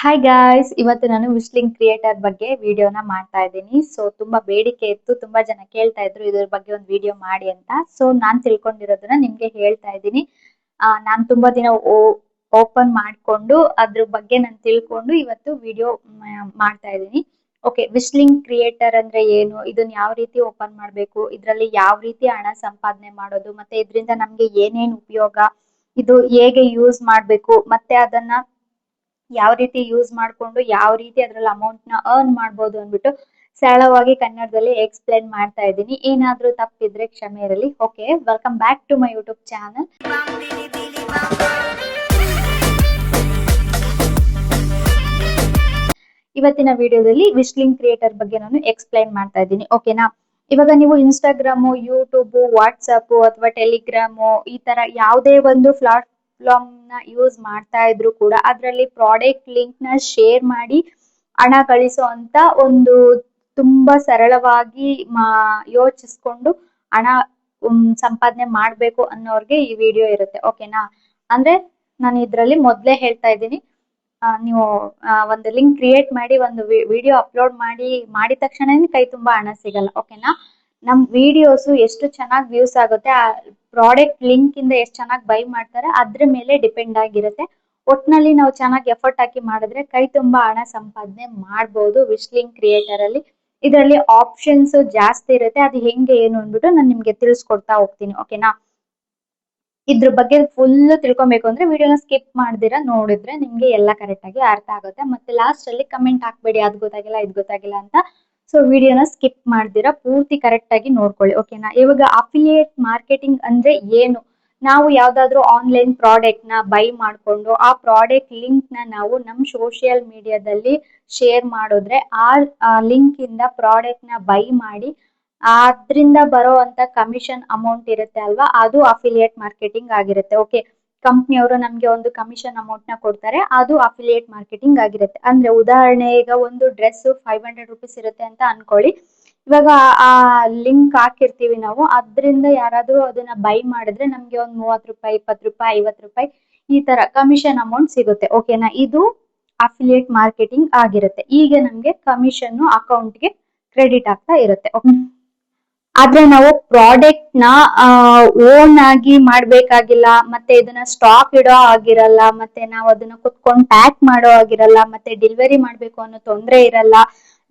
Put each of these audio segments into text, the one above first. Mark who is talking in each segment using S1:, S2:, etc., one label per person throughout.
S1: Hi guys, ಇವತ್ತು ನಾನು ವಿಶ್ಲಿಂಗ್ creator ಬಗ್ಗೆ ವಿಡಿಯೋನ ಮಾಡ್ತಾ ಇದ್ದೀನಿ. ಸೊ ತುಂಬಾ ಬೇಡಿಕೆ ಇತ್ತು, ತುಂಬಾ ಜನ ಕೇಳ್ತಾ ಇದ್ರು ಇದ್ರ ಬಗ್ಗೆ ಒಂದು ವಿಡಿಯೋ ಮಾಡಿ ಅಂತ. ಸೊ ನಾನ್ ತಿಳ್ಕೊಂಡಿರೋದನ್ನ ನಿಮ್ಗೆ ಹೇಳ್ತಾ ಇದ್ದೀನಿ. ನಾನ್ ತುಂಬಾ ದಿನ ಓಪನ್ ಮಾಡ್ಕೊಂಡು ಅದ್ರ ಬಗ್ಗೆ ನಾನು ತಿಳ್ಕೊಂಡು ಇವತ್ತು ವಿಡಿಯೋ ಮಾಡ್ತಾ ಇದ್ದೀನಿ. ಓಕೆ, ವಿಶ್ಲಿಂಗ್ ಕ್ರಿಯೇಟರ್ ಅಂದ್ರೆ ಏನು, ಇದನ್ನ ಯಾವ ರೀತಿ ಓಪನ್ ಮಾಡ್ಬೇಕು, ಇದ್ರಲ್ಲಿ ಯಾವ ರೀತಿ ಹಣ ಸಂಪಾದನೆ ಮಾಡೋದು, ಮತ್ತೆ ಇದರಿಂದ ನಮ್ಗೆ ಏನೇನ್ ಉಪಯೋಗ, ಇದು ಹೇಗೆ ಯೂಸ್ ಮಾಡ್ಬೇಕು, ಮತ್ತೆ ಅದನ್ನ ಯಾವ ರೀತಿ ಯೂಸ್ ಮಾಡ್ಕೊಂಡು ಯಾವ ರೀತಿ ಅದ್ರಲ್ಲಿ ಅಮೌಂಟ್ ನ ಅರ್ನ್ ಮಾಡ್ಬೋದು ಅಂದ್ಬಿಟ್ಟು ಸರಳವಾಗಿ ಕನ್ನಡದಲ್ಲಿ ಎಕ್ಸ್ಪ್ಲೈನ್ ಮಾಡ್ತಾ ಇದ್ದೀನಿ. ಏನಾದ್ರೂ ತಪ್ಪಿದ್ರೆ ಕ್ಷಮೆ ಇರಲಿ. Okay, welcome back to my YouTube channel. ಇವತ್ತಿನ ವಿಡಿಯೋದಲ್ಲಿ ವಿಶ್ಲಿಂಗ್ ಕ್ರಿಯೇಟರ್ ಬಗ್ಗೆ ನಾನು ಎಕ್ಸ್ಪ್ಲೈನ್ ಮಾಡ್ತಾ ಇದ್ದೀನಿ. ಓಕೆನಾ, ಇವಾಗ ನೀವು ಇನ್ಸ್ಟಾಗ್ರಾಮು, ಯೂಟ್ಯೂಬ್, ವಾಟ್ಸಪ್ ಅಥವಾ ಟೆಲಿಗ್ರಾಮು ಈ ತರ ಯಾವುದೇ ಒಂದು ಪ್ಲಾಟ್ಫಾರ್ಮ್ ನ ಯೂಸ್ ಮಾಡ್ತಾ ಇದ್ರು ಕೂಡ ಅದರಲ್ಲಿ ಪ್ರಾಡಕ್ಟ್ ಲಿಂಕ್ ನ ಶೇರ್ ಮಾಡಿ ಹಣ ಗಳಿಸೋ ಅಂತ ಒಂದು ತುಂಬಾ ಸರಳವಾಗಿ ಯೋಚಿಸ್ಕೊಂಡು ಹಣ ಸಂಪಾದನೆ ಮಾಡ್ಬೇಕು ಅನ್ನೋರ್ಗೆ ಈ ವಿಡಿಯೋ ಇರುತ್ತೆ. ಓಕೆನಾ, ಅಂದ್ರೆ ನಾನು ಇದ್ರಲ್ಲಿ ಮೊದ್ಲೇ ಹೇಳ್ತಾ ಇದ್ದೀನಿ, ನೀವು ಒಂದು ಲಿಂಕ್ ಕ್ರಿಯೇಟ್ ಮಾಡಿ ಒಂದು ವಿಡಿಯೋ ಅಪ್ಲೋಡ್ ಮಾಡಿದ ತಕ್ಷಣ ಕೈ ತುಂಬಾ ಹಣ ಸಿಗಲ್ಲ. ಓಕೆನಾ, ನಮ್ ವಿಡಿಯೋಸ್ ಎಷ್ಟು ಚೆನ್ನಾಗಿ ವ್ಯೂಸ್ ಆಗುತ್ತೆ, ಆ ಪ್ರಾಡಕ್ಟ್ ಲಿಂಕ್ ಇಂದ ಎಷ್ಟು ಚೆನ್ನಾಗಿ ಬೈ ಮಾಡ್ತಾರೆ ಅದ್ರ ಮೇಲೆ ಡಿಪೆಂಡ್ ಆಗಿರುತ್ತೆ. ಒಟ್ನಲ್ಲಿ ನಾವು ಚೆನ್ನಾಗಿ ಎಫರ್ಟ್ ಹಾಕಿ ಮಾಡಿದ್ರೆ ಕೈ ತುಂಬಾ ಹಣ ಸಂಪಾದನೆ ಮಾಡ್ಬೋದು ವಿಶ್ಲಿಂಗ್ ಕ್ರಿಯೇಟರ್ ಅಲ್ಲಿ. ಇದರಲ್ಲಿ ಆಪ್ಷನ್ಸ್ ಜಾಸ್ತಿ ಇರುತ್ತೆ, ಅದು ಹೆಂಗೆ ಏನು ಅಂದ್ಬಿಟ್ಟು ನಾನು ನಿಮ್ಗೆ ತಿಳಿಸ್ಕೊಡ್ತಾ ಹೋಗ್ತೀನಿ. ಓಕೆನಾ, ಇದ್ರ ಬಗ್ಗೆ ಫುಲ್ ತಿಳ್ಕೊಬೇಕು ಅಂದ್ರೆ ವಿಡಿಯೋನ ಸ್ಕಿಪ್ ಮಾಡ್ದಿರಾ ನೋಡಿದ್ರೆ ನಿಮ್ಗೆ ಎಲ್ಲ ಕರೆಕ್ಟ್ ಆಗಿ ಅರ್ಥ ಆಗುತ್ತೆ. ಮತ್ತೆ ಲಾಸ್ಟ್ ಅಲ್ಲಿ ಕಮೆಂಟ್ ಹಾಕ್ಬೇಡಿ ಅದ್ ಗೊತ್ತಾಗಿಲ್ಲ ಇದ್ ಗೊತ್ತಾಗಿಲ್ಲ ಅಂತ. ಸೊ ವಿಡಿಯೋನ ಸ್ಕಿಪ್ ಮಾಡ್ದಿರಾ ಪೂರ್ತಿ ಕರೆಕ್ಟ್ ಆಗಿ ನೋಡ್ಕೊಳ್ಳಿ. ಓಕೆನಾ, ಇವಾಗ ಅಫಿಲಿಯೇಟ್ ಮಾರ್ಕೆಟಿಂಗ್ ಅಂದ್ರೆ ಏನು, ನಾವು ಯಾವ್ದಾದ್ರು ಆನ್ಲೈನ್ ಪ್ರಾಡಕ್ಟ್ ನ ಬೈ ಮಾಡ್ಕೊಂಡು ಆ ಪ್ರಾಡಕ್ಟ್ ಲಿಂಕ್ ನ ನಾವು ನಮ್ ಸೋಷಿಯಲ್ ಮೀಡಿಯಾದಲ್ಲಿ ಶೇರ್ ಮಾಡಿದ್ರೆ ಆ ಲಿಂಕ್ ಇಂದ ಪ್ರಾಡಕ್ಟ್ ನ ಬೈ ಮಾಡಿ ಅದ್ರಿಂದ ಬರೋ ಅಂತ ಕಮಿಷನ್ ಅಮೌಂಟ್ ಇರುತ್ತೆ ಅಲ್ವಾ, ಅದು ಅಫಿಲಿಯೇಟ್ ಮಾರ್ಕೆಟಿಂಗ್ ಆಗಿರುತ್ತೆ. ಓಕೆ, ಕಂಪ್ನಿಯವರು ನಮ್ಗೆ ಒಂದು ಕಮಿಷನ್ ಅಮೌಂಟ್ ನ ಕೊಡ್ತಾರೆ, ಅದು ಅಫಿಲಿಯೇಟ್ ಮಾರ್ಕೆಟಿಂಗ್ ಆಗಿರುತ್ತೆ. ಅಂದ್ರೆ ಉದಾಹರಣೆ, ಈಗ ಒಂದು ಡ್ರೆಸ್ 500 ರುಪೀಸ್ ಇರುತ್ತೆ ಅಂತ ಅನ್ಕೊಳ್ಳಿ. ಇವಾಗ ಆ ಲಿಂಕ್ ಹಾಕಿರ್ತೀವಿ ನಾವು, ಅದ್ರಿಂದ ಯಾರಾದ್ರೂ ಅದನ್ನ ಬೈ ಮಾಡಿದ್ರೆ ನಮ್ಗೆ ಒಂದ್ 30 ರೂಪಾಯಿ, 20 ರೂಪಾಯಿ, 50 ರೂಪಾಯಿ ಈ ತರ ಕಮಿಷನ್ ಅಮೌಂಟ್ ಸಿಗುತ್ತೆ. ಓಕೆನಾ, ಇದು ಅಫಿಲಿಯೇಟ್ ಮಾರ್ಕೆಟಿಂಗ್ ಆಗಿರುತ್ತೆ. ಈಗ ನಮ್ಗೆ ಕಮಿಷನ್ ಅಕೌಂಟ್ಗೆ ಕ್ರೆಡಿಟ್ ಆಗ್ತಾ ಇರುತ್ತೆ. ಆದ್ರೆ ನಾವು ಪ್ರಾಡಕ್ಟ್ ನ ಓನ್ ಆಗಿ ಮಾಡ್ಬೇಕಾಗಿಲ್ಲ, ಮತ್ತೆ ಇದನ್ನ ಸ್ಟಾಕ್ ಇಡೋ ಆಗಿರಲ್ಲ, ಮತ್ತೆ ನಾವು ಅದನ್ನ ಕುತ್ಕೊಂಡು ಪ್ಯಾಕ್ ಮಾಡೋ ಆಗಿರಲ್ಲ, ಮತ್ತೆ ಡೆಲಿವರಿ ಮಾಡ್ಬೇಕು ಅನ್ನೋ ತೊಂದ್ರೆ ಇರಲ್ಲ.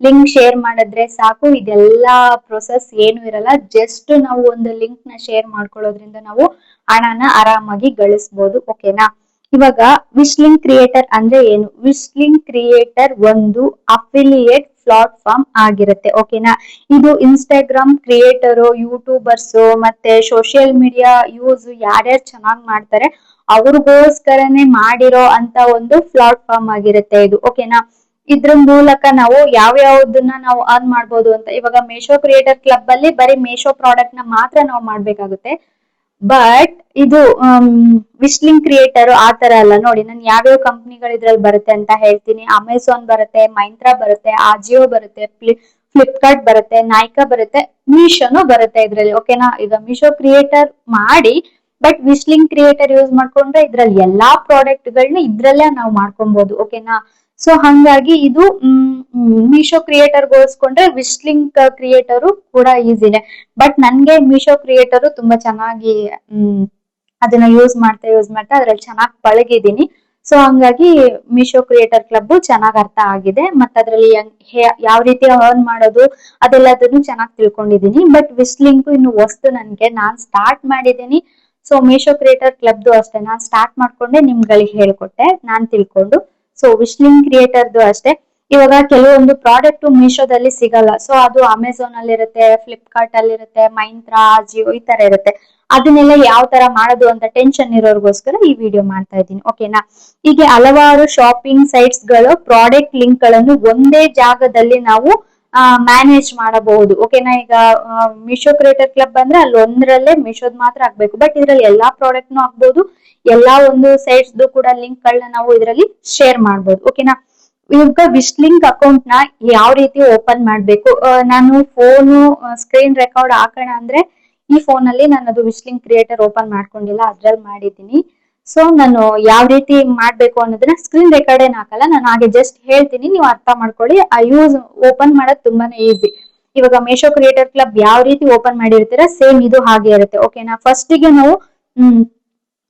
S1: ಲಿಂಕ್ ಶೇರ್ ಮಾಡಿದ್ರೆ ಸಾಕು, ಇದೆಲ್ಲಾ ಪ್ರೊಸೆಸ್ ಏನು ಇರಲ್ಲ. ಜಸ್ಟ್ ನಾವು ಒಂದು ಲಿಂಕ್ ನ ಶೇರ್ ಮಾಡ್ಕೊಳ್ಳೋದ್ರಿಂದ ನಾವು ಹಣನ ಆರಾಮಾಗಿ ಗಳಿಸಬಹುದು. ಓಕೆನಾ, ಇವಾಗ ವಿಶ್ಲಿಂಗ್ ಕ್ರಿಯೇಟರ್ ಅಂದ್ರೆ ಏನು, ವಿಶ್ಲಿಂಗ್ ಕ್ರಿಯೇಟರ್ ಒಂದು ಅಫಿಲಿಯೇಟ್ ಪ್ಲಾಟ್ಫಾರ್ಮ್ ಆಗಿರುತ್ತೆ. ಓಕೆನಾ, ಇದು ಇನ್ಸ್ಟಾಗ್ರಾಮ್ ಕ್ರಿಯೇಟರು, ಯೂಟ್ಯೂಬರ್ಸ್ ಮತ್ತೆ ಸೋಷಿಯಲ್ ಮೀಡಿಯಾ ಯೂಸ್ ಯಾರ್ಯಾರು ಚೆನ್ನಾಗಿ ಮಾಡ್ತಾರೆ ಅವ್ರಿಗೋಸ್ಕರನೇ ಮಾಡಿರೋ ಅಂತ ಒಂದು ಪ್ಲಾಟ್ಫಾರ್ಮ್ ಆಗಿರುತ್ತೆ ಇದು. ಓಕೆನಾ, ಇದ್ರ ಮೂಲಕ ನಾವು ಯಾವ್ಯಾವ್ದನ್ನ ನಾವು ಅರ್ನ್ ಮಾಡ್ಬೋದು ಅಂತ, ಇವಾಗ ಮೇಶೋ ಕ್ರಿಯೇಟರ್ ಕ್ಲಬ್ ಅಲ್ಲಿ ಬರೀ ಮೇಶೋ ಪ್ರಾಡಕ್ಟ್ ನ ಮಾತ್ರ ನಾವು ಮಾಡ್ಬೇಕಾಗುತ್ತೆ. ಬಟ್ ಇದು ವಿಶ್ಲಿಂಗ್ ಕ್ರಿಯೇಟರ್ ಆ ತರ ಅಲ್ಲ. ನೋಡಿ, ನಾನು ಯಾವ್ಯಾವ ಕಂಪ್ನಿಗಳು ಇದ್ರಲ್ಲಿ ಬರುತ್ತೆ ಅಂತ ಹೇಳ್ತೀನಿ. ಅಮೆಝಾನ್ ಬರುತ್ತೆ, ಮೈಂತ್ರಾ ಬರುತ್ತೆ, ಆಜಿಯೋ ಬರುತ್ತೆ, ಫ್ಲಿಪ್ಕಾರ್ಟ್ ಬರುತ್ತೆ, ನಾಯ್ಕಾ ಬರುತ್ತೆ, ಮೀಶೋನು ಬರುತ್ತೆ ಇದ್ರಲ್ಲಿ. ಓಕೆನಾ, ಈಗ ಮೀಶೋ ಕ್ರಿಯೇಟರ್ ಮಾಡಿ ಬಟ್ ವಿಶ್ಲಿಂಗ್ ಕ್ರಿಯೇಟರ್ ಯೂಸ್ ಮಾಡ್ಕೊಂಡ್ರೆ ಇದ್ರಲ್ಲಿ ಎಲ್ಲಾ ಪ್ರಾಡಕ್ಟ್ ಗಳನ್ನ ಇದ್ರಲ್ಲೇ ನಾವು ಮಾಡ್ಕೊಬಹುದು. ಓಕೆನಾ, ಸೊ ಹಂಗಾಗಿ ಇದು ಮೀಶೋ ಕ್ರಿಯೇಟರ್ ಹೋಲಿಸ್ಕೊಂಡ್ರೆ ವಿಶ್ಲಿಂಗ್ ಕ್ರಿಯೇಟರ್ ಕೂಡ ಈಸಿನೇ. ಬಟ್ ನನ್ಗೆ ಮೀಶೋ ಕ್ರಿಯೇಟರ್ ತುಂಬಾ ಚೆನ್ನಾಗಿ ಅದನ್ನ ಯೂಸ್ ಮಾಡ್ತಾ ಅದ್ರಲ್ಲಿ ಚೆನ್ನಾಗಿ ಪಳಗಿದೀನಿ. ಸೊ ಹಂಗಾಗಿ ಮೀಶೋ ಕ್ರಿಯೇಟರ್ ಕ್ಲಬ್ ಚೆನ್ನಾಗ್ ಅರ್ಥ ಆಗಿದೆ, ಮತ್ತೆ ಅದ್ರಲ್ಲಿ ಯಾವ ರೀತಿ ಅರ್ನ್ ಮಾಡೋದು ಅದೆಲ್ಲದನ್ನು ಚೆನ್ನಾಗಿ ತಿಳ್ಕೊಂಡಿದೀನಿ. ಬಟ್ ವಿಶ್ಲಿಂಕ್ ಇನ್ನು ಹೊಸ್ತು ನನ್ಗೆ, ನಾನ್ ಸ್ಟಾರ್ಟ್ ಮಾಡಿದೀನಿ. ಸೊ ಮೀಶೋ ಕ್ರಿಯೇಟರ್ ಕ್ಲಬ್ದು ಅಷ್ಟೇ, ನಾನ್ ಸ್ಟಾರ್ಟ್ ಮಾಡ್ಕೊಂಡೆ ನಿಮ್ಗಳಿಗೆ ಹೇಳ್ಕೊಟ್ಟೆ ನಾನ್ ತಿಳ್ಕೊಂಡು. ಸೊ ವಿಶ್ಲಿಂಗ್ ಕ್ರಿಯೇಟರ್ದು ಅಷ್ಟೇ. ಇವಾಗ ಕೆಲವೊಂದು ಪ್ರಾಡಕ್ಟ್ ಮೀಶೋದಲ್ಲಿ ಸಿಗಲ್ಲ, ಸೊ ಅದು ಅಮೆಝಾನ್ ಅಲ್ಲಿ ಇರುತ್ತೆ, ಫ್ಲಿಪ್ಕಾರ್ಟ್ ಅಲ್ಲಿ ಇರುತ್ತೆ, ಮೈಂತ್ರಾ, ಜಿಯೋ ಈ ತರ ಇರುತ್ತೆ. ಅದನ್ನೆಲ್ಲ ಯಾವ ತರ ಮಾಡೋದು ಅಂತ ಟೆನ್ಷನ್ ಇರೋರ್ಗೋಸ್ಕರ ಈ ವಿಡಿಯೋ ಮಾಡ್ತಾ ಇದ್ದೀನಿ. ಓಕೆನಾ, ಹೀಗೆ ಹಲವಾರು ಶಾಪಿಂಗ್ ಸೈಟ್ಸ್ ಗಳು ಪ್ರಾಡಕ್ಟ್ ಲಿಂಕ್ ಗಳನ್ನು ಒಂದೇ ಜಾಗದಲ್ಲಿ ನಾವು ಮ್ಯಾನೇಜ್ ಮಾಡಬಹುದು. ಓಕೆನಾ, ಈಗ ಮೀಶೋ ಕ್ರಿಯೇಟರ್ ಕ್ಲಬ್ ಅಂದ್ರೆ ಅಲ್ಲಿ ಒಂದ್ರಲ್ಲೇ ಮೀಶೋದ್ ಮಾತ್ರ ಹಾಕ್ಬೇಕು, ಬಟ್ ಇದ್ರಲ್ಲಿ ಎಲ್ಲಾ ಪ್ರಾಡಕ್ಟ್ ನು ಹಾಕ್ಬಹುದು, ಎಲ್ಲಾ ಒಂದು ಸೈಟ್ಸ್ ಕೂಡ ಲಿಂಕ್ ಗಳನ್ನ ನಾವು ಇದರಲ್ಲಿ ಶೇರ್ ಮಾಡಬಹುದು. ಓಕೆನಾ, ಇವಾಗ ವಿಶ್ಲಿಂಕ್ ಅಕೌಂಟ್ ನ ಯಾವ ರೀತಿ ಓಪನ್ ಮಾಡ್ಬೇಕು, ನಾನು ಫೋನು ಸ್ಕ್ರೀನ್ ರೆಕಾರ್ಡ್ ಹಾಕೋಣ ಅಂದ್ರೆ ಈ ಫೋನ್ ಅಲ್ಲಿ ನಾನು ಅದು ವಿಶ್ಲಿಂಕ್ ಕ್ರಿಯೇಟರ್ ಓಪನ್ ಮಾಡ್ಕೊಂಡಿಲ್ಲ, ಅದ್ರಲ್ಲಿ ಮಾಡಿದ್ದೀನಿ. ಸೊ ನಾನು ಯಾವ ರೀತಿ ಮಾಡ್ಬೇಕು ಅನ್ನೋದನ್ನ ಸ್ಕ್ರೀನ್ ರೆಕಾರ್ಡ್ ಏನ್ ಹಾಕಲ್ಲ, ನಾನು ಹಾಗೆ ಜಸ್ಟ್ ಹೇಳ್ತೀನಿ, ನೀವು ಅರ್ಥ ಮಾಡ್ಕೊಳ್ಳಿ. ಆ ಯೂಸ್ ಓಪನ್ ಮಾಡೋದು ತುಂಬಾನೇ ಈಸಿ. ಇವಾಗ ಮೇಶೋ ಕ್ರಿಯೇಟರ್ ಕ್ಲಬ್ ಯಾವ ರೀತಿ ಓಪನ್ ಮಾಡಿರ್ತೀರಾ ಸೇಮ್ ಇದು ಹಾಗೆ ಇರುತ್ತೆ. ಓಕೆನಾ, ಫಸ್ಟ್ ಗೆ ನಾವು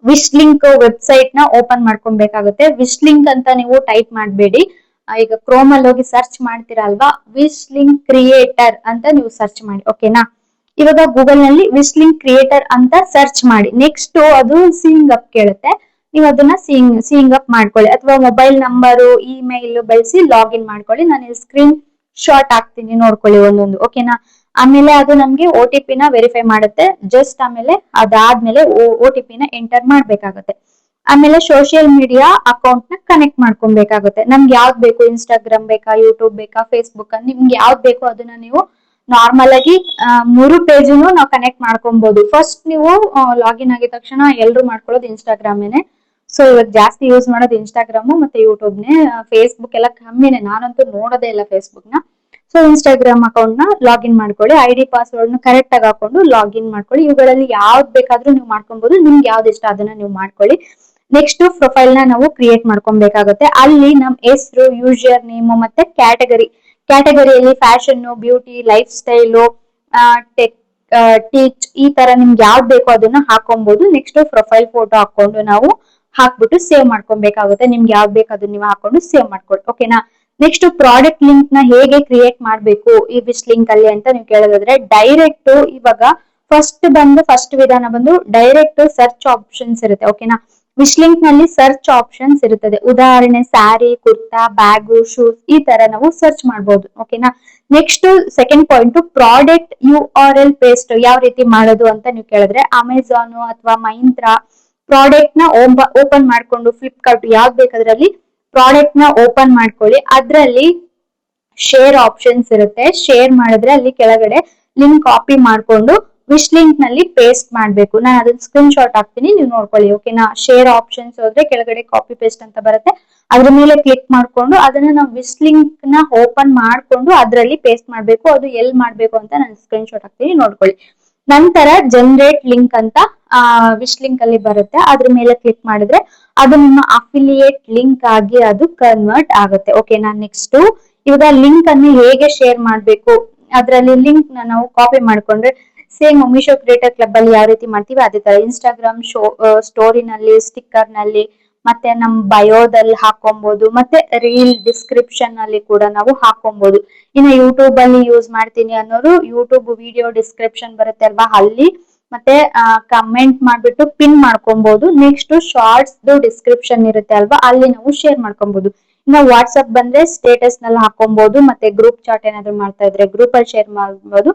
S1: ವಿಶ್ ಲಿಂಕ್ ವೆಬ್ಸೈಟ್ ನ ಓಪನ್ ಮಾಡ್ಕೊಬೇಕಾಗುತ್ತೆ. ವಿಶ್ ಲಿಂಕ್ ಅಂತ ನೀವು ಟೈಪ್ ಮಾಡಬೇಡಿ. ಈಗ ಕ್ರೋಮ್ ಅಲ್ಲಿ ಹೋಗಿ ಸರ್ಚ್ ಮಾಡ್ತೀರಾ ಅಲ್ವಾ, ವಿಶ್ ಲಿಂಕ್ ಕ್ರಿಯೇಟರ್ ಅಂತ ನೀವು ಸರ್ಚ್ ಮಾಡಿ. ಓಕೆನಾ, ಇವಾಗ ಗೂಗಲ್ ನಲ್ಲಿ ವಿಶ್ ಲಿಂಕ್ ಕ್ರಿಯೇಟರ್ ಅಂತ ಸರ್ಚ್ ಮಾಡಿ. ನೆಕ್ಸ್ಟ್ ಅದು ಸೀಯಿಂಗ್ ಅಪ್ ಕೇಳುತ್ತೆ, ನೀವು ಅದನ್ನ ಸೀಯಿಂಗ್ ಅಪ್ ಮಾಡ್ಕೊಳ್ಳಿ, ಅಥವಾ ಮೊಬೈಲ್ ನಂಬರು ಇಮೇಲ್ ಬಳಸಿ ಲಾಗಿನ್ ಮಾಡ್ಕೊಳ್ಳಿ. ನಾನು ಸ್ಕ್ರೀನ್ ಶಾರ್ಟ್ ಹಾಕ್ತೀನಿ, ನೋಡ್ಕೊಳ್ಳಿ ಒಂದೊಂದು. ಓಕೆನಾ, ಆಮೇಲೆ ಅದು ನಮ್ಗೆ ಒ ಟಿ ಪಿ ನ ವೆರಿಫೈ ಮಾಡುತ್ತೆ. ಜಸ್ಟ್ ಆಮೇಲೆ ಅದಾದ್ಮೇಲೆ ಒ ಟಿ ಪಿ ನ ಎಂಟರ್ ಮಾಡ್ಬೇಕಾಗುತ್ತೆ. ಆಮೇಲೆ ಸೋಷಿಯಲ್ ಮೀಡಿಯಾ ಅಕೌಂಟ್ ನ ಕನೆಕ್ಟ್ ಮಾಡ್ಕೊಬೇಕಾಗುತ್ತೆ. ನಮ್ಗೆ ಯಾವ್ದು ಬೇಕು, ಇನ್ಸ್ಟಾಗ್ರಾಮ್ ಬೇಕಾ, ಯೂಟ್ಯೂಬ್ ಬೇಕಾ, ಫೇಸ್ಬುಕ್, ನಿಮ್ಗೆ ಯಾವ್ದು ಬೇಕು ಅದನ್ನ ನೀವು ನಾರ್ಮಲ್ ಆಗಿ 3 ಪೇಜ್ನು ನಾವು ಕನೆಕ್ಟ್ ಮಾಡ್ಕೊಬಹುದು. ಫಸ್ಟ್ ನೀವು ಲಾಗಿನ್ ಆಗಿದ ತಕ್ಷಣ ಎಲ್ರು ಮಾಡ್ಕೊಳ್ಳೋದು ಇನ್ಸ್ಟಾಗ್ರಾಮೇನೆ. ಸೊ ಇವಾಗ ಜಾಸ್ತಿ ಯೂಸ್ ಮಾಡೋದು ಇನ್ಸ್ಟಾಗ್ರಾಮ್ ಮತ್ತೆ ಯೂಟ್ಯೂಬ್ನೇ. ಫೇಸ್ಬುಕ್ ಎಲ್ಲ ಕಮ್ಮಿನೇ, ನಾನಂತೂ ನೋಡೋದೇ ಇಲ್ಲ ಫೇಸ್ಬುಕ್ ನ. ಸೊ ಇನ್ಸ್ಟಾಗ್ರಾಮ್ ಅಕೌಂಟ್ ನ ಲಾಗಿನ್ ಮಾಡ್ಕೊಳ್ಳಿ, ID ಪಾಸ್ವರ್ಡ್ ನ ಕರೆಕ್ಟ್ ಆಗಿ ಹಾಕೊಂಡು ಲಾಗಿನ್ ಮಾಡ್ಕೊಳ್ಳಿ. ಇವುಗಳಲ್ಲಿ ಯಾವ್ದು ಬೇಕಾದ್ರೂ ನೀವು ಮಾಡ್ಕೊಬಹುದು, ನಿಮ್ಗೆ ಯಾವ್ದು ಇಷ್ಟ ಅದನ್ನ ನೀವು ಮಾಡ್ಕೊಳ್ಳಿ. ನೆಕ್ಸ್ಟ್ ಪ್ರೊಫೈಲ್ ನ ನಾವು ಕ್ರಿಯೇಟ್ ಮಾಡ್ಕೊಬೇಕಾಗುತ್ತೆ. ಅಲ್ಲಿ ನಮ್ ಹೆಸರು, ಯೂಸರ್ ನೇಮ್ ಮತ್ತೆ ಕ್ಯಾಟಗರಿಯಲ್ಲಿ fashion, beauty, lifestyle, tech, teach, ಈ ತರ ನಿಮ್ಗೆ ಯಾವ್ದು ಬೇಕೋ ಅದನ್ನ ಹಾಕೊಬಹುದು. ನೆಕ್ಸ್ಟ್ ಪ್ರೊಫೈಲ್ ಫೋಟೋ ಹಾಕೊಂಡು ನಾವು ಹಾಕ್ಬಿಟ್ಟು ಸೇವ್ ಮಾಡ್ಕೊಬೇಕಾಗುತ್ತೆ. ನಿಮ್ಗೆ ಯಾವ್ದು ಬೇಕು ಅದನ್ನ ನೀವು ಹಾಕೊಂಡು ಸೇವ್ ಮಾಡ್ಕೊಳ್ಳಿ. ಓಕೆನಾ, ನೆಕ್ಸ್ಟ್ ಪ್ರಾಡಕ್ಟ್ ಲಿಂಕ್ ನ ಹೇಗೆ ಕ್ರಿಯೇಟ್ ಮಾಡ್ಬೇಕು ಈ ವಿಶ್ ಲಿಂಕ್ ಅಲ್ಲಿ ಅಂತ ನೀವು ಕೇಳೋದಾದ್ರೆ, ಡೈರೆಕ್ಟ್ ಇವಾಗ ಫಸ್ಟ್ ವಿಧಾನ ಬಂದು ಡೈರೆಕ್ಟ್ ಸರ್ಚ್ ಆಪ್ಷನ್ಸ್ ಇರುತ್ತೆ. ಓಕೆನಾ, ವಿಶ್ ಲಿಂಕ್ ನಲ್ಲಿ ಸರ್ಚ್ ಆಪ್ಷನ್ಸ್ ಇರುತ್ತದೆ. ಉದಾಹರಣೆ ಸ್ಯಾರಿ, ಕುರ್ತಾ, ಬ್ಯಾಗು, ಶೂಸ್, ಈ ತರ ನಾವು ಸರ್ಚ್ ಮಾಡಬಹುದು. ಓಕೆನಾ, next second point, product URL paste ಯಾವ ರೀತಿ ಮಾಡೋದು ಅಂತ ನೀವು ಕೇಳಿದ್ರೆ, ಅಮೆಝಾನ್ ಅಥವಾ ಮೈಂತ್ರಾ ಪ್ರಾಡಕ್ಟ್ ನ ಓಪನ್ ಮಾಡ್ಕೊಂಡು, ಫ್ಲಿಪ್ಕಾರ್ಟ್ ಯಾವ್ದು ಬೇಕಾದ್ರಲ್ಲಿ ಪ್ರಾಡಕ್ಟ್ ನ ಓಪನ್ ಮಾಡ್ಕೊಳ್ಳಿ. ಅದ್ರಲ್ಲಿ ಶೇರ್ ಆಪ್ಷನ್ಸ್ ಇರುತ್ತೆ. ಶೇರ್ ಮಾಡಿದ್ರೆ ಅಲ್ಲಿ ಕೆಳಗಡೆ ಲಿಂಕ್ ಕಾಪಿ ಮಾಡ್ಕೊಂಡು ವಿಶ್ ಲಿಂಕ್ ನಲ್ಲಿ ಪೇಸ್ಟ್ ಮಾಡ್ಬೇಕು. ನಾನು ಅದನ್ನ ಸ್ಕ್ರೀನ್ ಶಾಟ್ ಹಾಕ್ತೀನಿ, ನೀವು ನೋಡ್ಕೊಳ್ಳಿ. ಓಕೆನಾ, ಶೇರ್ ಆಪ್ಷನ್ಸ್ ಹೋದ್ರೆ ಕೆಳಗಡೆ ಕಾಪಿ ಪೇಸ್ಟ್ ಅಂತ ಬರುತ್ತೆ, ಅದ್ರ ಮೇಲೆ ಕ್ಲಿಕ್ ಮಾಡ್ಕೊಂಡು ಅದನ್ನ ನಾವು ವಿಶ್ ಲಿಂಕ್ ನ ಓಪನ್ ಮಾಡ್ಕೊಂಡು ಅದ್ರಲ್ಲಿ ಪೇಸ್ಟ್ ಮಾಡ್ಬೇಕು. ಅದು ಎಲ್ಲಿ ಮಾಡ್ಬೇಕು ಅಂತ ನಾನು ಸ್ಕ್ರೀನ್ ಶಾಟ್ ಹಾಕ್ತೀನಿ, ನೋಡ್ಕೊಳ್ಳಿ. ನಂತರ ಜನರೇಟ್ ಲಿಂಕ್ ಅಂತ ವಿಶ್ ಲಿಂಕ್ ಅಲ್ಲಿ ಬರುತ್ತೆ, ಅದ್ರ ಮೇಲೆ ಕ್ಲಿಕ್ ಮಾಡಿದ್ರೆ ಅದು ನಿಮ್ಮ ಅಫಿಲಿಯೇಟ್ ಲಿಂಕ್ ಆಗಿ ಅದು ಕನ್ವರ್ಟ್ ಆಗುತ್ತೆ. ಓಕೆನಾ, ನೆಕ್ಸ್ಟ್ ಇವಾಗ ಲಿಂಕ್ ಅನ್ನು ಹೇಗೆ ಶೇರ್ ಮಾಡ್ಬೇಕು, ಅದ್ರಲ್ಲಿ ಲಿಂಕ್ ನಾವು ಕಾಪಿ ಮಾಡ್ಕೊಂಡ್ರೆ ಸೇಮ್ ಮೀಶೋ ಕ್ರಿಯೇಟರ್ ಕ್ಲಬ್ ಅಲ್ಲಿ ಯಾವ ರೀತಿ ಮಾಡ್ತೀವಿ ಅದೇ ತರ ಇನ್ಸ್ಟಾಗ್ರಾಮ್ ಸ್ಟೋರಿನಲ್ಲಿ, ಸ್ಟಿಕ್ಕರ್ ನಲ್ಲಿ, ಮತ್ತೆ ನಮ್ ಬಯೋದಲ್ಲಿ ಹಾಕೊಬಹುದು, ಮತ್ತೆ ರೀಲ್ ಡಿಸ್ಕ್ರಿಪ್ಷನ್ ಅಲ್ಲಿ ಕೂಡ ನಾವು ಹಾಕೊಬಹುದು. ಇನ್ನು ಯೂಟ್ಯೂಬ್ ಅಲ್ಲಿ ಯೂಸ್ ಮಾಡ್ತೀನಿ ಅನ್ನೋರು ಯೂಟ್ಯೂಬ್ ವಿಡಿಯೋ ಡಿಸ್ಕ್ರಿಪ್ಷನ್ ಬರುತ್ತೆ ಅಲ್ವಾ, ಅಲ್ಲಿ ಮತ್ತೆ ಕಮೆಂಟ್ ಮಾಡ್ಬಿಟ್ಟು ಪಿನ್ ಮಾಡ್ಕೊಬಹುದು. ನೆಕ್ಸ್ಟ್ ಶಾರ್ಟ್ಸ್ ಡಿಸ್ಕ್ರಿಪ್ಷನ್ ಇರುತ್ತೆ ಅಲ್ವಾ, ಅಲ್ಲಿ ನಾವು ಶೇರ್ ಮಾಡ್ಕೊಬಹುದು. ಇನ್ನು ವಾಟ್ಸ್ಆಪ್ ಬಂದ್ರೆ ಸ್ಟೇಟಸ್ ನಲ್ಲಿ ಹಾಕೊಬಹುದು, ಮತ್ತೆ ಗ್ರೂಪ್ ಚಾಟ್ ಏನಾದ್ರು ಮಾಡ್ತಾ ಇದ್ರೆ ಗ್ರೂಪ್ ಅಲ್ಲಿ ಶೇರ್ ಮಾಡಬಹುದು.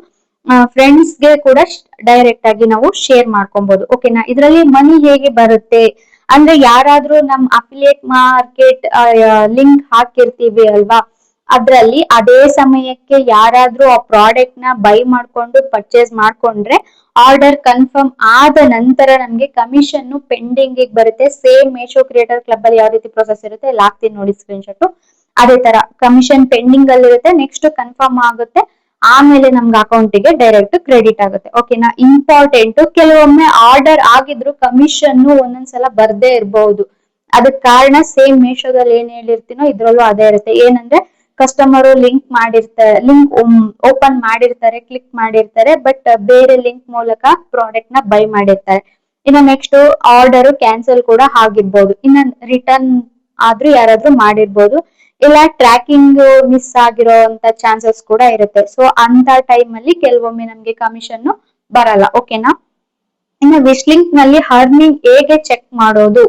S1: ಫ್ರೆಂಡ್ಸ್ ಗೆ ಕೂಡ ಡೈರೆಕ್ಟ್ ಆಗಿ ನಾವು ಶೇರ್ ಮಾಡ್ಕೊಬಹುದು. ಓಕೆನಾ, ಇದರಲ್ಲಿ ಮನಿ ಹೇಗೆ ಬರುತ್ತೆ ಅಂದ್ರೆ, ಯಾರಾದ್ರೂ ನಮ್ ಅಫಿಲಿಯೇಟ್ ಮಾರ್ಕೆಟ್ ಲಿಂಕ್ ಹಾಕಿರ್ತೀವಿ ಅಲ್ವಾ, ಅದ್ರಲ್ಲಿ ಅದೇ ಸಮಯಕ್ಕೆ ಯಾರಾದ್ರೂ ಆ ಪ್ರಾಡಕ್ಟ್ ನ ಬೈ ಮಾಡ್ಕೊಂಡು ಪರ್ಚೇಸ್ ಮಾಡ್ಕೊಂಡ್ರೆ ಆರ್ಡರ್ ಕನ್ಫರ್ಮ್ ಆದ ನಂತರ ನಮ್ಗೆ ಕಮಿಷನ್ ಪೆಂಡಿಂಗ್ ಬರುತ್ತೆ. ಸೇಮ್ ಮೇಶೋ ಕ್ರಿಯೇಟರ್ ಕ್ಲಬ್ ಅಲ್ಲಿ ಯಾವ ರೀತಿ ಪ್ರೊಸೆಸ್ ಇರುತ್ತೆ ಅಲ್ಲಿ ಹಾಕ್ತೀನಿ ನೋಡಿ ಸ್ಕ್ರೀನ್ ಶಾಟ್, ಅದೇ ತರ ಕಮಿಷನ್ ಪೆಂಡಿಂಗ್ ಅಲ್ಲಿ ಇರುತ್ತೆ. ನೆಕ್ಸ್ಟ್ ಕನ್ಫರ್ಮ್ ಆಗುತ್ತೆ, ಆಮೇಲೆ ನಮ್ಗೆ ಅಕೌಂಟಿಗೆ ಡೈರೆಕ್ಟ್ ಕ್ರೆಡಿಟ್ ಆಗುತ್ತೆ. ಓಕೆನಾ, ಇಂಪಾರ್ಟೆಂಟ್, ಕೆಲವೊಮ್ಮೆ ಆರ್ಡರ್ ಆಗಿದ್ರು ಕಮಿಷನ್ ಒಂದೊಂದ್ಸಲ ಬರ್ದೇ ಇರಬಹುದು. ಅದಕ್ ಕಾರಣ ಸೇಮ್ ಮೇಶೋದಲ್ಲಿ ಏನ್ ಹೇಳಿರ್ತೀನೋ ಇದ್ರಲ್ಲೂ ಅದೇ ಇರುತ್ತೆ. ಏನಂದ್ರೆ ಕಸ್ಟಮರ್ ಲಿಂಕ್ ಓಪನ್ ಮಾಡಿರ್ತಾರೆ, ಕ್ಲಿಕ್ ಮಾಡಿರ್ತಾರೆ, ಬಟ್ ಬೇರೆ ಲಿಂಕ್ ಮೂಲಕ ಪ್ರಾಡಕ್ಟ್ ನ ಬೈ ಮಾಡಿರ್ತಾರೆ. ಇನ್ನು ನೆಕ್ಸ್ಟ್ ಆರ್ಡರ್ ಕ್ಯಾನ್ಸಲ್ ಕೂಡ ಆಗಿರ್ಬೋದು, ಇನ್ನು ರಿಟರ್ನ್ ಆದ್ರೂ ಯಾರಾದ್ರೂ ಮಾಡಿರ್ಬೋದು, ಇಲ್ಲ ಟ್ರ್ಯಾಕಿಂಗ್ ಮಿಸ್ ಆಗಿರೋ ಅಂತ ಚಾನ್ಸಸ್ ಕೂಡ ಇರುತ್ತೆ. ಸೊ ಅಂತ ಟೈಮ್ ಅಲ್ಲಿ ಕೆಲವೊಮ್ಮೆ ನಮ್ಗೆ ಕಮಿಷನ್ ಬರಲ್ಲ. ಓಕೆನಾ, ಇನ್ನು ವಿಶ್ ಲಿಂಕ್ ನಲ್ಲಿ ಅರ್ನಿಂಗ್ ಹೇಗೆ ಚೆಕ್ ಮಾಡೋದು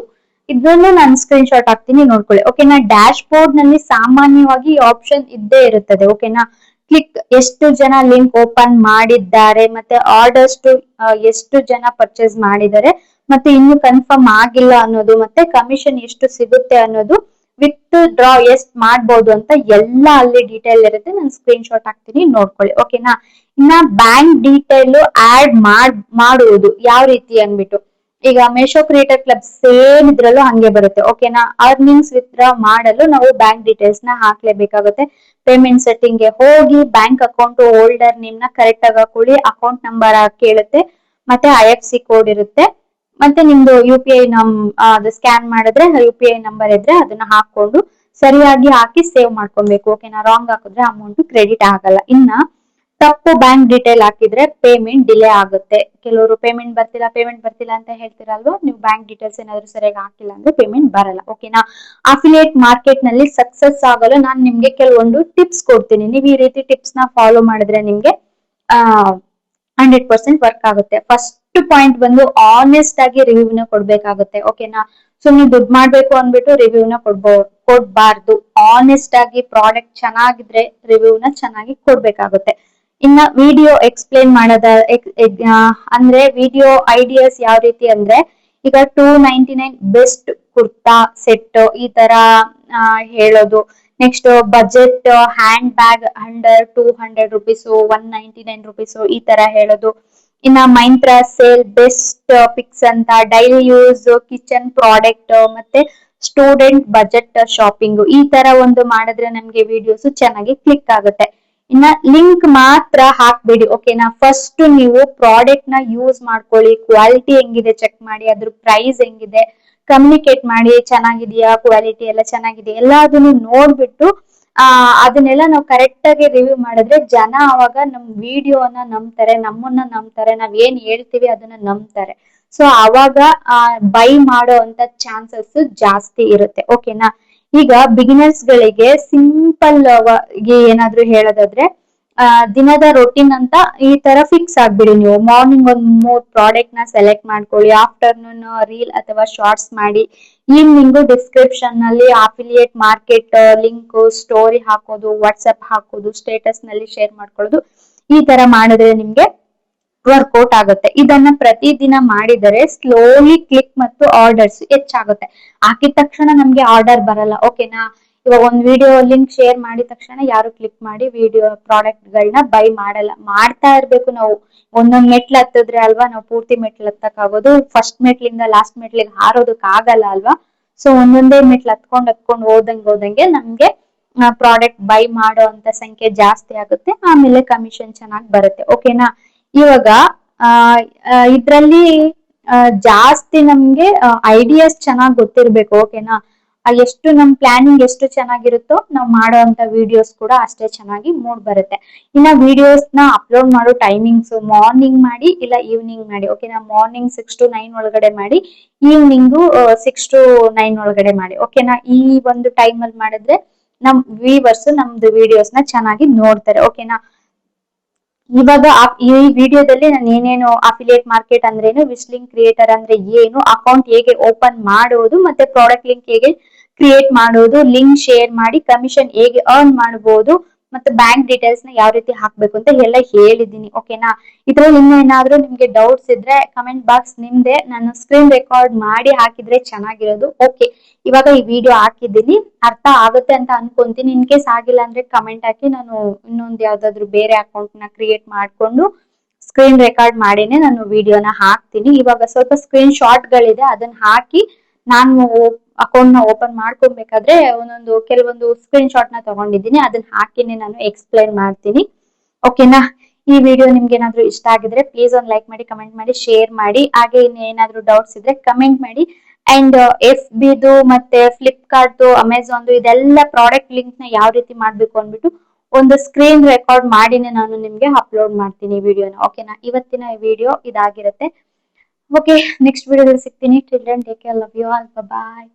S1: ಇದನ್ನು ನಾನು ಸ್ಕ್ರೀನ್ ಶಾಟ್ ಹಾಕ್ತೀನಿ, ನೋಡ್ಕೊಳ್ಳಿ. ಓಕೆನಾ, ಡ್ಯಾಶ್ ಬೋರ್ಡ್ ನಲ್ಲಿ ಸಾಮಾನ್ಯವಾಗಿ ಆಪ್ಷನ್ ಇದ್ದೇ ಇರುತ್ತದೆ. ಓಕೆನಾ, ಕ್ಲಿಕ್ ಎಷ್ಟು ಜನ ಲಿಂಕ್ ಓಪನ್ ಮಾಡಿದ್ದಾರೆ, ಮತ್ತೆ ಆರ್ಡರ್ಸ್ ಎಷ್ಟು ಜನ ಪರ್ಚೇಸ್ ಮಾಡಿದ್ದಾರೆ, ಮತ್ತೆ ಇನ್ನು ಕನ್ಫರ್ಮ್ ಆಗಿಲ್ಲ ಅನ್ನೋದು, ಮತ್ತೆ ಕಮಿಷನ್ ಎಷ್ಟು ಸಿಗುತ್ತೆ ಅನ್ನೋದು, ವಿತ್ ಡ್ರಾ ಎಷ್ಟ್ ಮಾಡ್ಬೋದು ಅಂತ ಎಲ್ಲ ಅಲ್ಲಿ ಡೀಟೇಲ್ ಇರುತ್ತೆ. ನಾನು ಸ್ಕ್ರೀನ್ ಶಾಟ್ ಹಾಕ್ತೀನಿ, ನೋಡ್ಕೊಳ್ಳಿ. ಓಕೆನಾ, ಇನ್ನ ಬ್ಯಾಂಕ್ ಡೀಟೇಲ್ ಆಡ್ ಮಾಡುವುದು ಯಾವ ರೀತಿ ಅನ್ಬಿಟ್ಟು, ಈಗ ಮೇಶೋ ಕ್ರಿಯೇಟರ್ ಕ್ಲಬ್ ಸೇಮ್ ಇದ್ರಲ್ಲೂ ಹಂಗೆ ಬರುತ್ತೆ. ಓಕೆನಾ, ಅರ್ನಿಂಗ್ಸ್ ವಿತ್ಡ್ರಾ ಮಾಡಲು ನಾವು ಬ್ಯಾಂಕ್ ಡೀಟೇಲ್ಸ್ ನ ಹಾಕ್ಲೇಬೇಕಾಗುತ್ತೆ. ಪೇಮೆಂಟ್ ಸೆಟ್ಟಿಂಗ್ ಗೆ ಹೋಗಿ ಬ್ಯಾಂಕ್ ಅಕೌಂಟ್ ಹೋಲ್ಡರ್ ನೇಮ್ ನ ಕರೆಕ್ಟ್ ಆಗಿ ಹಾಕೊಳ್ಳಿ, ಅಕೌಂಟ್ ನಂಬರ್ ಕೇಳುತ್ತೆ, ಮತ್ತೆ IFSC ಕೋಡ್ ಇರುತ್ತೆ. ಮತ್ತೆ ನಿಮ್ದು UPI ಅದು ಸ್ಕ್ಯಾನ್ ಮಾಡಿದ್ರೆ UPI ನಂಬರ್ ಇದ್ರೆ ಅದನ್ನ ಹಾಕೊಂಡು ಸರಿಯಾಗಿ ಹಾಕಿ ಸೇವ್ ಮಾಡ್ಕೊಬೇಕು. ಓಕೆನಾ? ರಾಂಗ್ ಹಾಕಿದ್ರೆ ಅಮೌಂಟ್ ಕ್ರೆಡಿಟ್ ಆಗಲ್ಲ. ಇನ್ನ ತಪ್ಪು ಬ್ಯಾಂಕ್ ಡೀಟೇಲ್ ಹಾಕಿದ್ರೆ ಪೇಮೆಂಟ್ ಡಿಲೇ ಆಗುತ್ತೆ. ಕೆಲವರು ಪೇಮೆಂಟ್ ಬರ್ತಿಲ್ಲ ಅಂತ ಹೇಳ್ತಿರಲ್ವಾ, ನೀವು ಬ್ಯಾಂಕ್ ಡೀಟೇಲ್ಸ್ ಏನಾದ್ರು ಸರಿಯಾಗಿ ಹಾಕಿಲ್ಲ ಅಂದ್ರೆ ಪೇಮೆಂಟ್ ಬರಲ್ಲ. ಓಕೆನಾ? ಅಫಿಲಿಯೇಟ್ ಮಾರ್ಕೆಟ್ ನಲ್ಲಿ ಸಕ್ಸಸ್ ಆಗಲು ನಾನು ನಿಮ್ಗೆ ಕೆಲವೊಂದು ಟಿಪ್ಸ್ ಕೊಡ್ತೀನಿ. ನೀವು ಈ ರೀತಿ ಟಿಪ್ಸ್ ನ ಫಾಲೋ ಮಾಡಿದ್ರೆ ನಿಮ್ಗೆ ಆ 100% ವರ್ಕ್ ಆಗುತ್ತೆ. ಫಸ್ಟ್ ಪಾಯಿಂಟ್ ಬಂದು ಆನೆಸ್ಟ್ ಆಗಿ ರಿವ್ಯೂನ ಕೊಡ್ಬೇಕಾಗುತ್ತೆ. ಓಕೆನಾ? ಸೊ ನೀವು ದುಡ್ಡು ಮಾಡ್ಬೇಕು ಅಂದ್ಬಿಟ್ಟು ರಿವ್ಯೂನ ಕೊಡ್ಬಾರ್ದು. ಆನೆಸ್ಟ್ ಆಗಿ ಪ್ರಾಡಕ್ಟ್ ಚೆನ್ನಾಗಿದ್ರೆ ರಿವ್ಯೂನ ಚೆನ್ನಾಗಿ ಕೊಡ್ಬೇಕಾಗುತ್ತೆ. ಇನ್ನ ವಿಡಿಯೋ ಎಕ್ಸ್ಪ್ಲೇನ್ ಅಂದ್ರೆ ವಿಡಿಯೋ ಐಡಿಯಾಸ್ ಯಾವ ರೀತಿ ಅಂದ್ರೆ, ಈಗ 299 ಬೆಸ್ಟ್ ಕುರ್ತಾ ಸೆಟ್ ಈ ತರ ಹೇಳೋದು. Next budget hand bag under 200 rupees, 199 rupees ಈ ತರ ಹೇಳೋದು. ಇನ್ನ ಮೈಂತ್ರ ಸೇಲ್ ಬೆಸ್ಟ್ ಪಿಕ್ಸ್ ಅಂತ, ಡೈಲಿ ಯೂಸ್ ಕಿಚನ್ ಪ್ರಾಡಕ್ಟ್, ಮತ್ತೆ ಸ್ಟೂಡೆಂಟ್ ಬಜೆಟ್ ಶಾಪಿಂಗ್ ಈ ತರ ಒಂದು ಮಾಡಿದ್ರೆ ನಮ್ಗೆ ವಿಡಿಯೋಸ್ ಚೆನ್ನಾಗಿ ಕ್ಲಿಕ್ ಆಗುತ್ತೆ. ಇನ್ನ ಲಿಂಕ್ ಮಾತ್ರ ಹಾಕ್ಬೇಡಿ. ಓಕೆನಾ? ಫಸ್ಟ್ ನೀವು ಪ್ರಾಡಕ್ಟ್ ನ ಯೂಸ್ ಮಾಡ್ಕೊಳ್ಳಿ, ಕ್ವಾಲಿಟಿ ಹೆಂಗಿದೆ ಚೆಕ್ ಮಾಡಿ, ಅದ್ರ ಪ್ರೈಸ್ ಹೆಂಗಿದೆ ಕಮ್ಯುನಿಕೇಟ್ ಮಾಡಿ, ಚೆನ್ನಾಗಿದೆಯಾ ಕ್ವಾಲಿಟಿ ಎಲ್ಲ ಚೆನ್ನಾಗಿದೆಯಾ ಎಲ್ಲದನ್ನು ನೋಡ್ಬಿಟ್ಟು ಅದನ್ನೆಲ್ಲ ನಾವು ಕರೆಕ್ಟ್ ಆಗಿ ರಿವ್ಯೂ ಮಾಡಿದ್ರೆ ಜನ ಅವಾಗ ನಮ್ ವಿಡಿಯೋನ ನಂಬ್ತಾರೆ, ನಮ್ಮನ್ನ ನಂಬ್ತಾರೆ, ನಾವ್ ಏನ್ ಹೇಳ್ತೀವಿ ಅದನ್ನ ನಂಬ್ತಾರೆ. ಸೊ ಅವಾಗ ಬೈ ಮಾಡೋ ಅಂತ ಚಾನ್ಸಸ್ ಜಾಸ್ತಿ ಇರುತ್ತೆ. ಓಕೆನಾ? ಈಗ ಬಿಗಿನರ್ಸ್ ಗಳಿಗೆ ಸಿಂಪಲ್ ಏನಾದ್ರು ಹೇಳೋದಾದ್ರೆ, ದಿನದ ರೊಟೀನ್ ಅಂತ ಈ ತರ ಫಿಕ್ಸ್ ಆಗ್ಬಿಡಿ. ನೀವು ಮಾರ್ನಿಂಗ್ ಒಂದ್ 3 ಪ್ರಾಡಕ್ಟ್ ನ ಸೆಲೆಕ್ಟ್ ಮಾಡ್ಕೊಳ್ಳಿ, ಆಫ್ಟರ್ನೂನ್ ರೀಲ್ ಅಥವಾ ಶಾರ್ಟ್ಸ್ ಮಾಡಿ, ಈವ್ನಿಂಗ್ ಡಿಸ್ಕ್ರಿಪ್ಷನ್ ನಲ್ಲಿ ಅಫಿಲಿಯೇಟ್ ಮಾರ್ಕೆಟ್ ಲಿಂಕ್ ಸ್ಟೋರಿ ಹಾಕೋದು, ವಾಟ್ಸ್ಆಪ್ ಹಾಕೋದು, ಸ್ಟೇಟಸ್ ನಲ್ಲಿ ಶೇರ್ ಮಾಡ್ಕೊಳ್ಳೋದು. ಈ ತರ ಮಾಡಿದ್ರೆ ನಿಮ್ಗೆ ವರ್ಕೌಟ್ ಆಗುತ್ತೆ. ಇದನ್ನ ಪ್ರತಿದಿನ ಮಾಡಿದರೆ ಸ್ಲೋಲಿ ಕ್ಲಿಕ್ ಮತ್ತು ಆರ್ಡರ್ಸ್ ಹೆಚ್ಚಾಗುತ್ತೆ. ಹಾಕಿದ ತಕ್ಷಣ ನಮ್ಗೆ ಆರ್ಡರ್ ಬರಲ್ಲ. ಓಕೆನಾ? ಇವಾಗ ಒಂದ್ ವಿಡಿಯೋ ಲಿಂಕ್ ಶೇರ್ ಮಾಡಿದ ತಕ್ಷಣ ಯಾರು ಕ್ಲಿಕ್ ಮಾಡಿ ವಿಡಿಯೋ ಪ್ರಾಡಕ್ಟ್ ಗಳನ್ನ ಬೈ ಮಾಡಲ್ಲ. ಮಾಡ್ತಾ ಇರ್ಬೇಕು ನಾವು. ಒಂದೊಂದ್ ಮೆಟ್ಲು ಹತ್ತಿದ್ರೆ ಅಲ್ವಾ ನಾವು ಪೂರ್ತಿ ಮೆಟ್ಲು ಹತ್ತಕ್ ಆಗೋದು. ಫಸ್ಟ್ ಮೆಟ್ಲಿಂದ ಲಾಸ್ಟ್ ಮೆಟ್ಲಿಗೆ ಹಾರೋದಕ್ ಆಗಲ್ಲ ಅಲ್ವಾ. ಸೊ ಒಂದೊಂದೇ ಮೆಟ್ಲು ಹತ್ಕೊಂಡ್ ಹೋದಂಗೆ ನಮ್ಗೆ ಪ್ರಾಡಕ್ಟ್ ಬೈ ಮಾಡೋ ಅಂತ ಸಂಖ್ಯೆ ಜಾಸ್ತಿ ಆಗುತ್ತೆ. ಆಮೇಲೆ ಕಮಿಷನ್ ಚೆನ್ನಾಗಿ ಬರುತ್ತೆ. ಓಕೆನಾ? ಇವಾಗ ಇದ್ರಲ್ಲಿ ಜಾಸ್ತಿ ನಮ್ಗೆ ಐಡಿಯಾಸ್ ಚೆನ್ನಾಗಿ ಗೊತ್ತಿರ್ಬೇಕು. ಓಕೆನಾ? ಎಷ್ಟು ನಮ್ ಪ್ಲಾನಿಂಗ್ ಎಷ್ಟು ಚೆನ್ನಾಗಿರುತ್ತೋ ನಾವು ಮಾಡೋ ಅಂತ ವಿಡಿಯೋಸ್ ಕೂಡ ಅಷ್ಟೇ ಚೆನ್ನಾಗಿ ಮೂಡ್ ಬರುತ್ತೆ. ಇನ್ನ ವಿಡಿಯೋಸ್ ನ ಅಪ್ಲೋಡ್ ಮಾಡೋ ಟೈಮಿಂಗ್ಸ್ ಮಾರ್ನಿಂಗ್ ಮಾಡಿ ಇಲ್ಲ ಈವ್ನಿಂಗ್ ಮಾಡಿ. ಓಕೆನಾ? ಮಾರ್ನಿಂಗ್ 6 to 9 ಒಳಗಡೆ ಮಾಡಿ, ಈವ್ನಿಂಗ್ 6 to 9 ಒಳಗಡೆ ಮಾಡಿ. ಓಕೆನಾ? ಈ ಒಂದು ಟೈಮ್ ಅಲ್ಲಿ ಮಾಡಿದ್ರೆ ನಮ್ ವ್ಯೂವರ್ಸ್ ನಮ್ದು ವಿಡಿಯೋಸ್ ನ ಚೆನ್ನಾಗಿ ನೋಡ್ತಾರೆ. ಓಕೆನಾ? ಇವಾಗ ಈ ವಿಡಿಯೋದಲ್ಲಿ ನಾನು ಏನೇನು ಅಫಿಲಿಯೇಟ್ ಮಾರ್ಕೆಟ್ ಅಂದ್ರೇನು, ವಿಸ್ಲಿಂಗ್ ಕ್ರಿಯೇಟರ್ ಅಂದ್ರೆ ಏನು, ಅಕೌಂಟ್ ಹೇಗೆ ಓಪನ್ ಮಾಡೋದು, ಮತ್ತೆ ಪ್ರಾಡಕ್ಟ್ ಲಿಂಕ್ ಹೇಗೆ ಕ್ರಿಯೇಟ್ ಮಾಡೋದು, ಲಿಂಕ್ ಶೇರ್ ಮಾಡಿ ಕಮಿಷನ್ ಹೇಗೆ ಅರ್ನ್ ಮಾಡಬಹುದು, ಮತ್ತೆ ಬ್ಯಾಂಕ್ ಡೀಟೇಲ್ಸ್ ನ ಯಾವ ರೀತಿ ಹಾಕ್ಬೇಕು ಅಂತ ಎಲ್ಲ ಹೇಳಿದೀನಿ. ಓಕೆನಾ? ಇದ್ರಲ್ಲಿ ಇನ್ನೇನಾದ್ರೂ ನಿಮ್ಗೆ ಡೌಟ್ಸ್ ಇದ್ರೆ ಕಮೆಂಟ್ ಬಾಕ್ಸ್ ನಿಮ್ದೆ, ನಾನು ಸ್ಕ್ರೀನ್ ರೆಕಾರ್ಡ್ ಮಾಡಿ ಹಾಕಿದ್ರೆ ಚೆನ್ನಾಗಿರೋದು. ಓಕೆ, ಇವಾಗ ಈ ವಿಡಿಯೋ ಹಾಕಿದ್ದೀನಿ, ಅರ್ಥ ಆಗುತ್ತೆ ಅಂತ ಅನ್ಕೊಂತೀನಿ. ಇನ್ ಕೇಸ್ ಆಗಿಲ್ಲ ಅಂದ್ರೆ ಕಮೆಂಟ್ ಹಾಕಿ, ನಾನು ಇನ್ನೊಂದು ಯಾವ್ದಾದ್ರು ಬೇರೆ ಅಕೌಂಟ್ ನ ಕ್ರಿಯೇಟ್ ಮಾಡ್ಕೊಂಡು ಸ್ಕ್ರೀನ್ ರೆಕಾರ್ಡ್ ಮಾಡಿನೇ ನಾನು ವಿಡಿಯೋನ ಹಾಕ್ತೀನಿ. ಇವಾಗ ಸ್ವಲ್ಪ ಸ್ಕ್ರೀನ್ ಶಾಟ್ ಗಳಿದೆ, ಅದನ್ನ ಹಾಕಿ ನಾನು ಅಕೌಂಟ್ ನ ಓಪನ್ ಮಾಡ್ಕೊಬೇಕಾದ್ರೆ ಕೆಲವೊಂದು ಸ್ಕ್ರೀನ್ ಶಾಟ್ ನ ತಗೊಂಡಿದ್ದೀನಿ, ಅದನ್ನ ಹಾಕಿನೇ ನಾನು ಎಕ್ಸ್ಪ್ಲೈನ್ ಮಾಡ್ತೀನಿ. ಓಕೆನಾ? ಈ ವಿಡಿಯೋ ನಿಮ್ಗೆ ಏನಾದ್ರು ಇಷ್ಟ ಆಗಿದ್ರೆ ಪ್ಲೀಸ್ ಒಂದು ಲೈಕ್ ಮಾಡಿ, ಕಮೆಂಟ್ ಮಾಡಿ, ಶೇರ್ ಮಾಡಿ. ಹಾಗೆ ಇನ್ನೇನಾದ್ರೂ ಡೌಟ್ಸ್ ಇದ್ರೆ ಕಮೆಂಟ್ ಮಾಡಿ. ಅಂಡ್ FBದು ಮತ್ತೆ ಫ್ಲಿಪ್ಕಾರ್ಟ್, ಅಮೆಝಾನ್ ಇದೆಲ್ಲ ಪ್ರಾಡಕ್ಟ್ ಲಿಂಕ್ ನ ಯಾವ ರೀತಿ ಮಾಡ್ಬೇಕು ಅಂದ್ಬಿಟ್ಟು ಒಂದು ಸ್ಕ್ರೀನ್ ರೆಕಾರ್ಡ್ ಮಾಡಿನೇ ನಾನು ನಿಮ್ಗೆ ಅಪ್ಲೋಡ್ ಮಾಡ್ತೀನಿ ವಿಡಿಯೋನ. ಓಕೆನಾ? ಇವತ್ತಿನ ವಿಡಿಯೋ ಇದಾಗಿರುತ್ತೆ. ಓಕೆ, ನೆಕ್ಸ್ಟ್ ವಿಡಿಯೋದಲ್ಲಿ ಸಿಗ್ತೀನಿ. Till then take care, love you all, bye.